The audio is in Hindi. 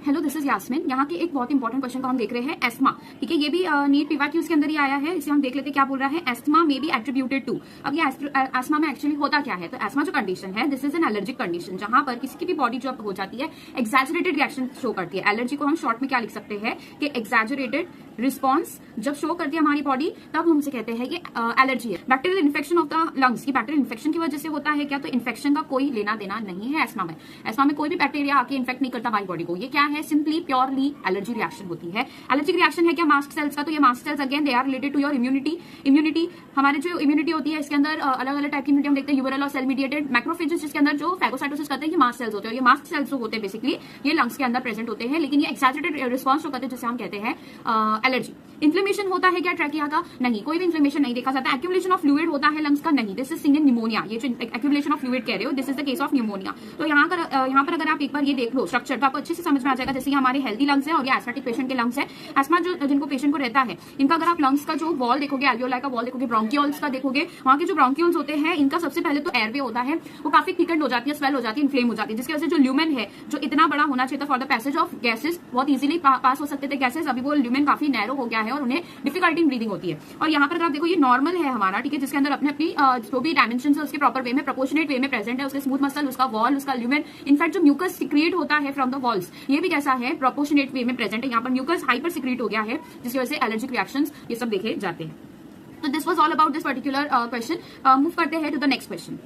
Hello, this is Yasmin. यहाँ के एक बहुत इंपॉर्टेंट क्वेश्चन को हम देख रहे हैं, एस्थमा। ठीक है, ये भी नीट पीवाक्यूज के अंदर ही आया है। इसे हम देख लेते हैं क्या बोल रहा है। Asthma may be attributed to. अब ये एस्थमा में एक्चुअली होता क्या है, तो एस्थमा जो कंडीशन है, this is an allergic condition, जहां पर किसी की भी बॉडी जो हो जाती है एक्सैजरेटेड रिएक्शन शो करती है। एलर्जी को हम शॉर्ट में क्या लिख सकते हैं कि एक्सैजरेटेड रिस्पॉन्स जब शो करती है हमारी बॉडी, तब हम उसे कहते हैं कि एलर्जी है। Bacterial infection of the lungs, की बैक्टीरियल इन्फेक्शन की वजह से होता है क्या, तो इन्फेक्शन का कोई लेना देना नहीं है एस्थमा में। एस्थमा में कोई भी बैक्टीरिया आके इन्फेक्ट नहीं करता हमारी बॉडी को। ये क्या है, सिंपली प्योरली एलर्जी रिएक्शन होती है। एलर्जिक रिएक्शन है क्या मास्ट सेल्स का, तो ये mast cells again they are related to your immunity. हमारे जो इम्यूनिटी होती है, इसके अंदर अलग अलग टाइप की इम्यूनिटी हम देखते हैं, ह्यूमरल और सेल मीडिएटेड। मैक्रोफेजेस जिसके अंदर जो फैगोसाइटोसिस करते हैं, ये मास्ट सेल्स होते हैं। ये मास्ट सेल्स जो होते हैं बेसिकली ये लंग्स के अंदर प्रेजेंट होते हैं, लेकिन ये एक्सैजरेटेड रिस्पॉन्स जो करते हैं जिसे हम कहते हैं एलर्जी। इन्फ्लेमेशन होता है क्या ट्रैकिया का, नहीं, कोई भी इन्फ्लेमेशन नहीं देखा जाता। एक्यूमुलेशन ऑफ फ्लूइड होता है लंग्स का, नहीं, this is seen in pneumonia. ये जो एक्यूमुलेशन ऑफ फ्लूइड कह रहे हो, this is the case of pneumonia. तो यहाँ पर अगर आप एक बार ये देख लो स्ट्रक्चर, तो आपको अच्छे से समझ में आ जाएगा। जैसे हमारे हेल्दी लंग्स है और ये एस्थमेटिक पेशेंट के लंग्स है। एस्थमा जो जिनको पेशेंट को रहता है, इनका अगर आप लंग्स का जो वॉल देखोगे, एल्वियोलाई का वॉल देखोगे, ब्रोंकियोल्स का देखोगे, वहां के जो ब्रोंकियोल्स होते हैं, इनका सबसे पहले तो एयरवे होता है, वो काफी थिकन्ड हो जाती है, स्वेल हो जाती है, इन्फ्लेम हो जाती है, जिसकी वजह से जो ल्यूमेन है, जो इतना बड़ा होना चाहिए था for the passage of gases, बहुत इजीली पास हो सकते थे गैसेस, अभी वो ल्यूमेन काफी नैरो हो गया है और उन्हें डिफिकल्टी इन ब्रीदिंग होती है। और यहाँ पर आप देखो, ये नॉर्मल है हमारा, ठीक है, जिसके अंदर अपने अपनी जो भी डायमेंशन है उसके प्रॉपर वे में, प्रोपोर्शनेट वे में प्रेजेंट है। उसके स्मूथ मसल, उसका वॉल, उसका ल्यूमेन, इनफैक्ट जो म्यूकस सिक्रिएट होता है फ्रॉम द वॉल्स, ये भी कैसा है, प्रोपोर्शनेट वे में प्रेजेंट है। यहाँ पर म्यूकस हाइपर सिक्रिएट हो गया है, जिसकी वजह से एलर्जिक रिएक्शंस ये सब देखे जाते हैं। तो this was all about this particular question. Move करते हैं टू द नेक्स्ट क्वेश्चन।